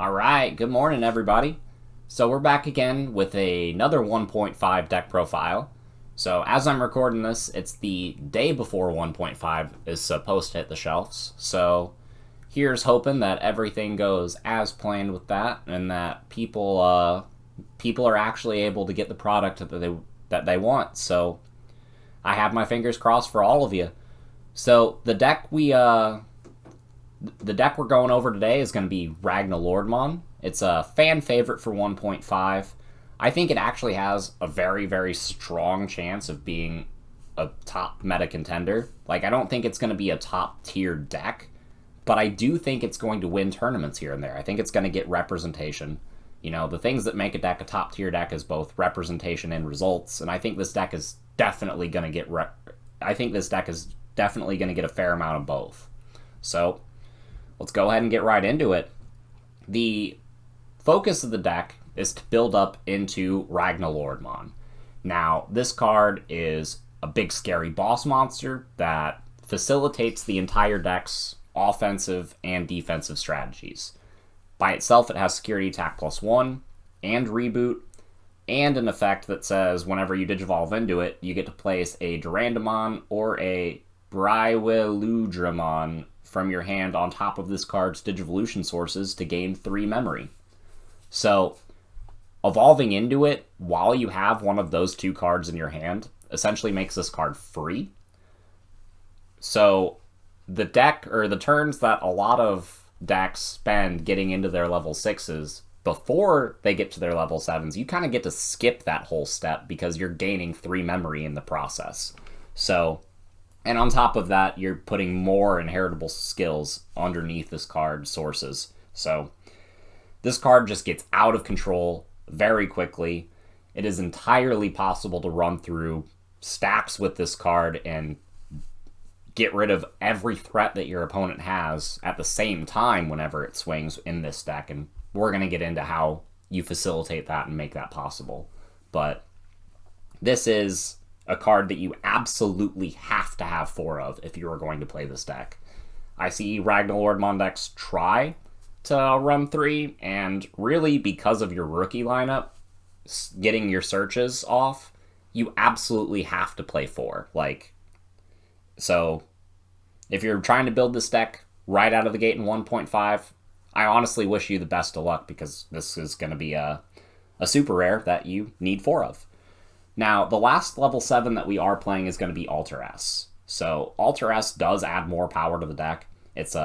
Alright, good morning everybody. So we're back again with another 1.5 deck profile. So as I'm recording this, it's the day before 1.5 is supposed to hit the shelves. So here's hoping that everything goes as planned with that and that people are actually able to get the product that they want. So I have my fingers crossed for all of you. So the deck we're going over today is going to be Ragnaloardmon. It's a fan favorite for 1.5. I think it actually has a very, very strong chance of being a top meta contender. Like, I don't think it's going to be a top tier deck, but I do think it's going to win tournaments here and there. I think it's going to get representation. You know, the things that make a deck a top tier deck is both representation and results, and I think this deck is definitely going to get a fair amount of both. So let's go ahead and get right into it. The focus of the deck is to build up into Ragnaloardmon. Now, this card is a big scary boss monster that facilitates the entire deck's offensive and defensive strategies. By itself, it has security attack +1 and reboot, and an effect that says whenever you digivolve into it, you get to place a Durandamon or a Ragnaloardmon from your hand on top of this card's Digivolution sources to gain 3 memory. So, evolving into it while you have one of those 2 cards in your hand essentially makes this card free. So, the deck, or the turns that a lot of decks spend getting into their level 6s, before they get to their level 7s, you kind of get to skip that whole step because you're gaining 3 memory in the process. So, and on top of that, you're putting more inheritable skills underneath this card's sources. So this card just gets out of control very quickly. It is entirely possible to run through stacks with this card and get rid of every threat that your opponent has at the same time whenever it swings in this deck. And we're going to get into how you facilitate that and make that possible. But this is a card that you absolutely have to have 4 of if you are going to play this deck. I see Ragnaloardmon decks try to run 3, and really because of your rookie lineup, getting your searches off, you absolutely have to play 4. So if you're trying to build this deck right out of the gate in 1.5, I honestly wish you the best of luck because this is going to be a super rare that you need 4 of. Now, the last level 7 that we are playing is going to be Alter S. So, Alter S does add more power to the deck. It's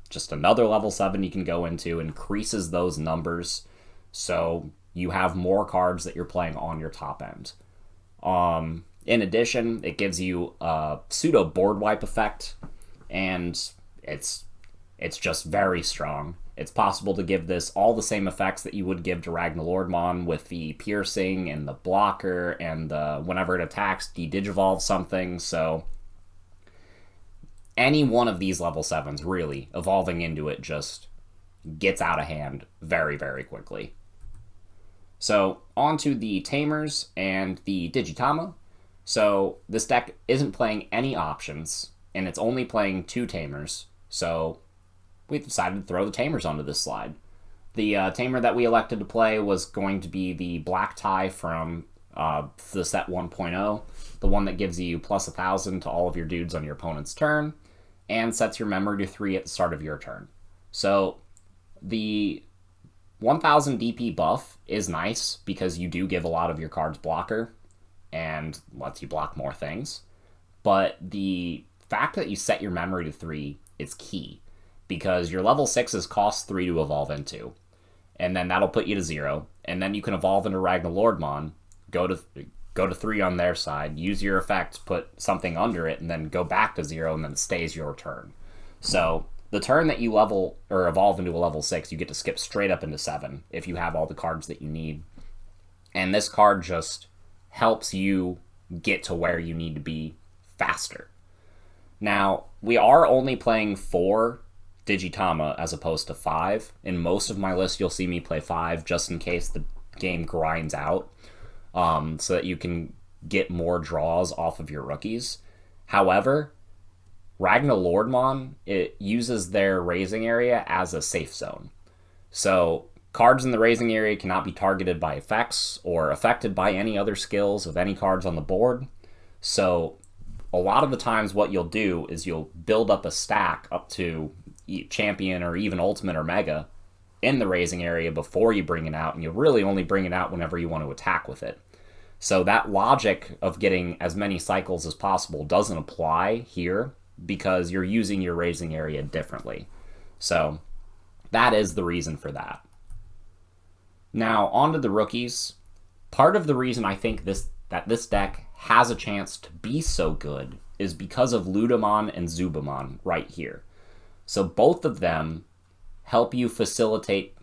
just another level 7 you can go into, increases those numbers, so you have more cards that you're playing on your top end. In addition, it gives you a pseudo board wipe effect, and it's just very strong. It's possible to give this all the same effects that you would give to Ragnaloardmon with the piercing and the blocker and the whenever it attacks, de-digivolve something. So any one of these level 7s, really, evolving into it just gets out of hand very, very quickly. So on to the Tamers and the Digitama. So this deck isn't playing any options, and it's only playing 2 Tamers. So we decided to throw the Tamers onto this slide. The Tamer that we elected to play was going to be the Black Tie from the set 1.0, the one that gives you plus 1,000 to all of your dudes on your opponent's turn, and sets your memory to 3 at the start of your turn. So the 1,000 DP buff is nice because you do give a lot of your cards blocker and lets you block more things. But the fact that you set your memory to 3 is key, because your level 6s cost 3 to evolve into, and then that'll put you to 0, and then you can evolve into Ragnaloardmon, go to 3 on their side, use your effect, put something under it, and then go back to 0, and then it stays your turn. So the turn that you level or evolve into a level 6, you get to skip straight up into 7 if you have all the cards that you need. And this card just helps you get to where you need to be faster. Now, we are only playing 4 Digitama as opposed to 5. In most of my list, you'll see me play 5 just in case the game grinds out, so that you can get more draws off of your rookies. However, Ragnaloardmon, it uses their raising area as a safe zone. So Cards in the raising area cannot be targeted by effects or affected by any other skills of any cards on the board. So a lot of the times what you'll do is you'll build up a stack up to champion or even ultimate or mega in the raising area before you bring it out, and you'll really only bring it out whenever you want to attack with it. So that logic of getting as many cycles as possible doesn't apply here because you're using your raising area differently. So that is the reason for that. Now, on to the rookies. Part of the reason I think that this deck has a chance to be so good is because of Ludamon and Zubamon right here. So both of them help you facilitate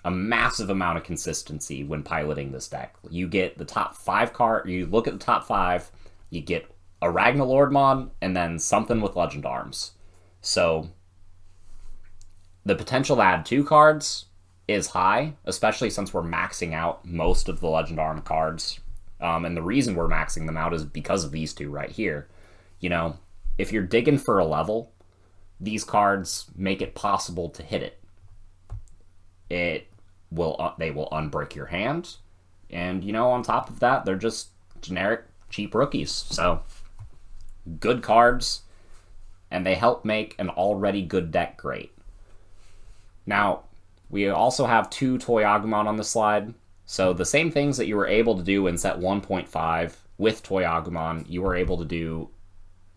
a massive amount of consistency when piloting this deck. You get the top 5 card, you look at the top 5, you get a Ragnaloardmon, and then something with Legend Arms. So the potential to add 2 cards is high, especially since we're maxing out most of the Legend Arm cards. And the reason we're maxing them out is because of these 2 right here. You know, if you're digging for a level, these cards make it possible to hit it. They will unbreak your hand, and you know, on top of that, they're just generic cheap rookies. So good cards, and they help make an already good deck great. Now, we also have 2 Toyagumon on the slide. So the same things that you were able to do in set 1.5 with Toyagumon, you were able to do,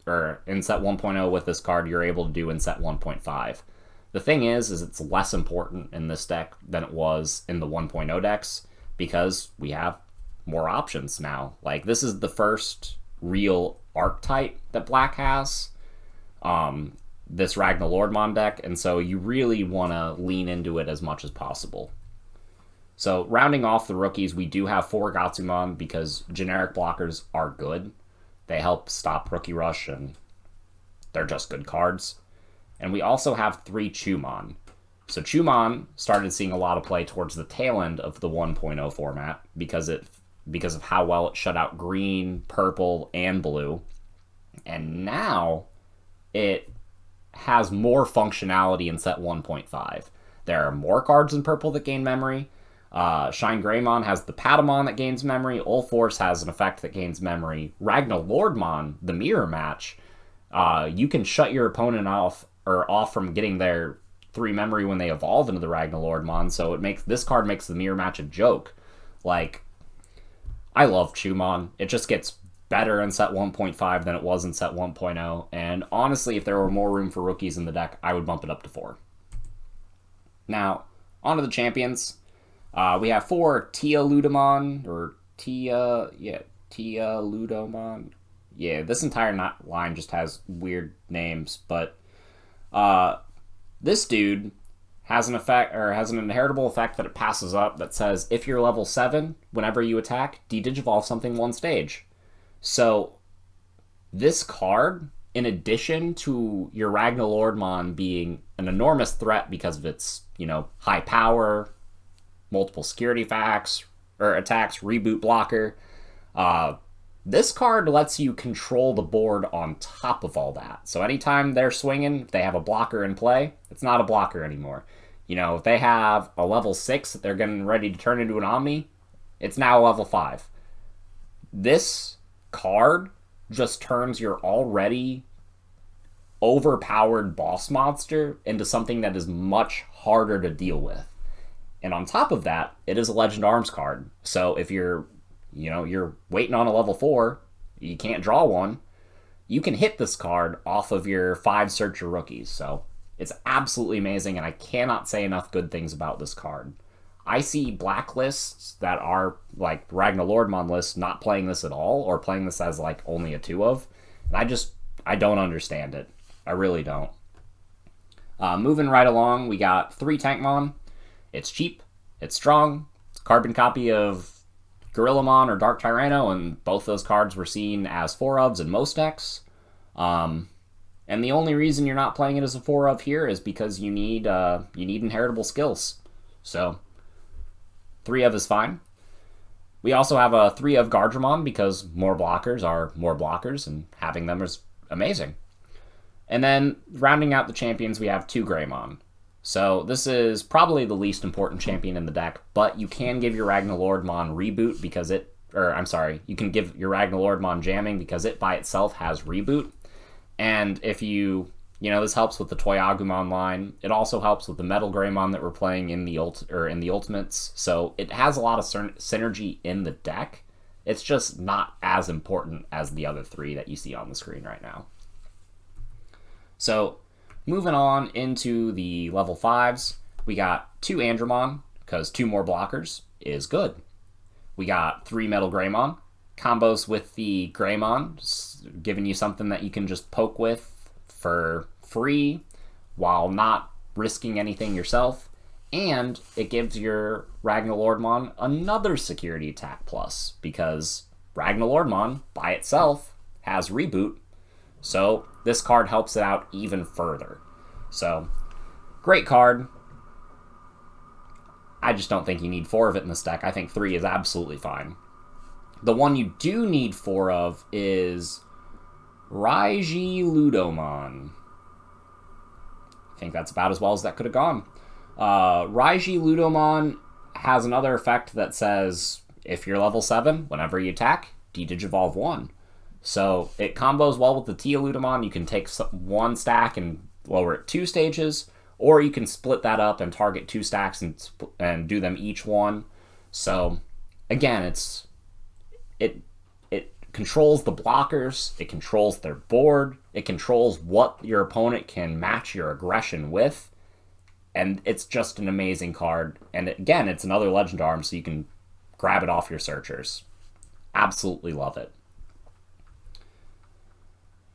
or in set 1.0 with this card, you're able to do in set 1.5. The thing is it's less important in this deck than it was in the 1.0 decks because we have more options now. Like, this is the first real archetype that Black has, this Ragnaloardmon deck, and so you really want to lean into it as much as possible. So, rounding off the rookies, we do have 4 Gatsumon because generic blockers are good. They help stop Rookie Rush, and they're just good cards. And we also have 3 Chumon. So Chumon started seeing a lot of play towards the tail end of the 1.0 format because of how well it shut out green, purple, and blue. And now it has more functionality in set 1.5. There are more cards in purple that gain memory. Shine Greymon has the Patamon that gains memory. Ulforce has an effect that gains memory. Ragnaloardmon, the mirror match, you can shut your opponent off from getting their 3 memory when they evolve into the Ragnaloardmon, so this card makes the mirror match a joke. Like, I love Chumon. It just gets better in set 1.5 than it was in set 1.0, and honestly, if there were more room for rookies in the deck, I would bump it up to 4. Now, on to the champions. We have 4 Tia Ludamon, or Tia Ludomon. Yeah, this entire line just has weird names, but this dude has an effect, or has an inheritable effect that it passes up that says, if you're level 7, whenever you attack, de-digivolve something 1 stage. So this card, in addition to your Ragnaloardmon being an enormous threat because of its, high power, multiple security attacks, reboot blocker, this card lets you control the board on top of all that. So anytime they're swinging, if they have a blocker in play, it's not a blocker anymore. If they have a level 6 that they're getting ready to turn into an Omni, it's now a level 5. This card just turns your already overpowered boss monster into something that is much harder to deal with. And on top of that, it is a Legend Arms card. So if you're waiting on a level 4, you can't draw one, you can hit this card off of your 5 Searcher rookies. So it's absolutely amazing, and I cannot say enough good things about this card. I see blacklists that are like Ragnaloardmon lists not playing this at all, or playing this as like only a 2 of, and I don't understand it. I really don't. Moving right along, we got 3 Tankmon. It's cheap, it's strong, it's a carbon copy of Gorillamon or Dark Tyranno, and both those cards were seen as 4-ofs in most decks. And the only reason you're not playing it as a 4-of here is because you need inheritable skills. So 3-of is fine. We also have a 3-of Gardramon because more blockers are more blockers, and having them is amazing. And then rounding out the champions, we have 2 Greymon. So this is probably the least important champion in the deck, but you can give your Ragnaloardmon reboot because it, or I'm sorry, you can give your Ragnaloardmon jamming because it by itself has reboot. And if this helps with the Toyagumon line. It also helps with the Metal Greymon that we're playing in the Ultimates. So it has a lot of synergy in the deck. It's just not as important as the other three that you see on the screen right now. So moving on into the level 5s, we got 2 Andromon, because 2 more blockers is good. We got 3 Metal Greymon, combos with the Greymon, giving you something that you can just poke with for free while not risking anything yourself. And it gives your Ragnaloardmon another security attack plus, because Ragnaloardmon by itself has reboot, so this card helps it out even further. So, great card. I just don't think you need 4 of it in this deck. I think 3 is absolutely fine. The one you do need 4 of is Ragnaloardmon. I think that's about as well as that could have gone. Ragnaloardmon has another effect that says, if you're level 7, whenever you attack, D-Digivolve 1. So it combos well with the Teoludamon. You can take 1 stack and lower it 2 stages, or you can split that up and target 2 stacks and do them each 1. So again, it controls the blockers, it controls their board, it controls what your opponent can match your aggression with, and it's just an amazing card. And again, it's another Legend Arm, so you can grab it off your searchers. Absolutely love it.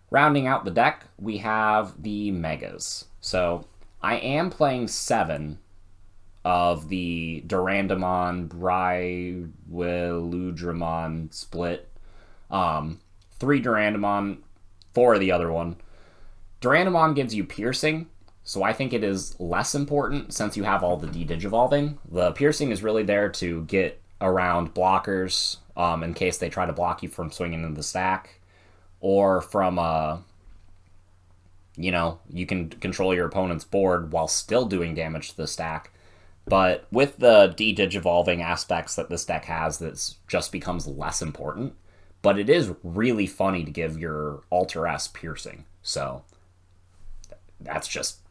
Rounding out the deck, we have the Megas. So I am playing 7 of the Durandamon, Ragnaloardmon split. 3 Durandamon, 4 of the other one. Durandamon gives you piercing, so I think it is less important since you have all the D-Digivolving. The piercing is really there to get around blockers in case they try to block you from swinging into the stack, or from you can control your opponent's board while still doing damage to the stack. But with the D-Digivolving aspects that this deck has, that just becomes less important. But it is really funny to give your Alter S piercing. So that's just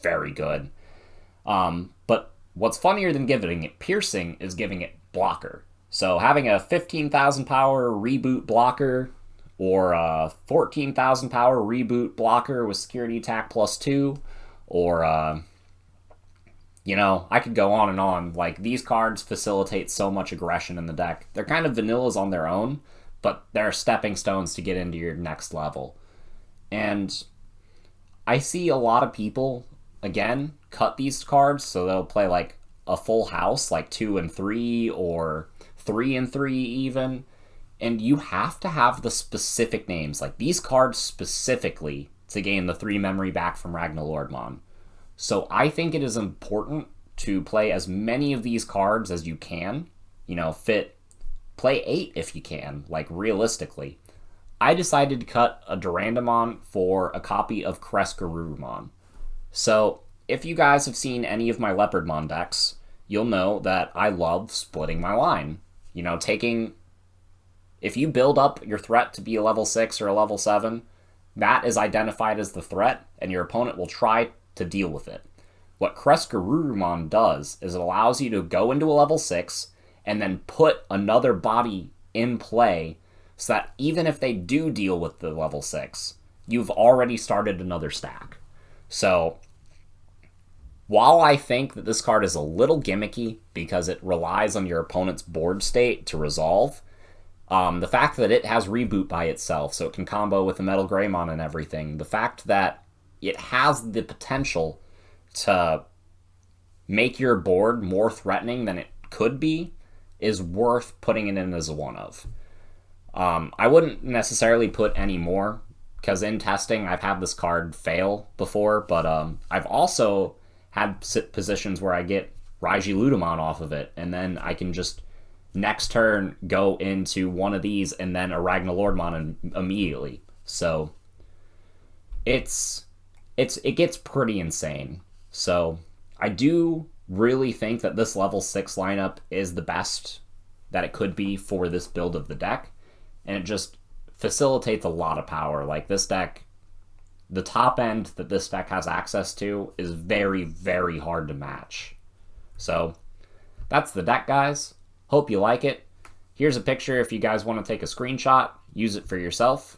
very good. But what's funnier than giving it piercing is giving it blocker. So having a 15,000 power reboot blocker, or a 14,000 power reboot blocker with security attack +2, or I could go on and on. Like, these cards facilitate so much aggression in the deck. They're kind of vanillas on their own, but they're stepping stones to get into your next level. And I see a lot of people, again, cut these cards, so they'll play like a full house, like 2 and 3, or 3 and 3 even. And you have to have the specific names, like these cards specifically, to gain the 3 memory back from Ragnaloardmon. So I think it is important to play as many of these cards as you can. Play 8 if you can, like realistically. I decided to cut a Durandamon for a copy of Ragnaloardmon. So if you guys have seen any of my Leopardmon decks, you'll know that I love splitting my line. If you build up your threat to be a level 6 or a level 7, that is identified as the threat, and your opponent will try to deal with it. What Ragnaloardmon does is it allows you to go into a level 6 and then put another body in play, so that even if they do deal with the level 6, you've already started another stack. So while I think that this card is a little gimmicky because it relies on your opponent's board state to resolve, the fact that it has reboot by itself, so it can combo with the Metal Greymon and everything, the fact that it has the potential to make your board more threatening than it could be, is worth putting it in as a one of. I wouldn't necessarily put any more, because in testing I've had this card fail before, but I've also had positions where I get Ragnaloardmon off of it, and then I can just next turn go into one of these and then a Ragnaloardmon immediately. So it's it gets pretty insane. So I do really think that this level 6 lineup is the best that it could be for this build of the deck, and it just facilitates a lot of power. Like, this deck, the top end that this deck has access to is very, very hard to match. So that's the deck, guys. Hope you like it. Here's a picture if you guys want to take a screenshot, use it for yourself.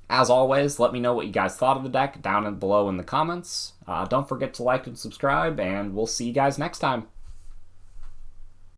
As always, let me know what you guys thought of the deck down below in the comments. Don't forget to like and subscribe, and we'll see you guys next time.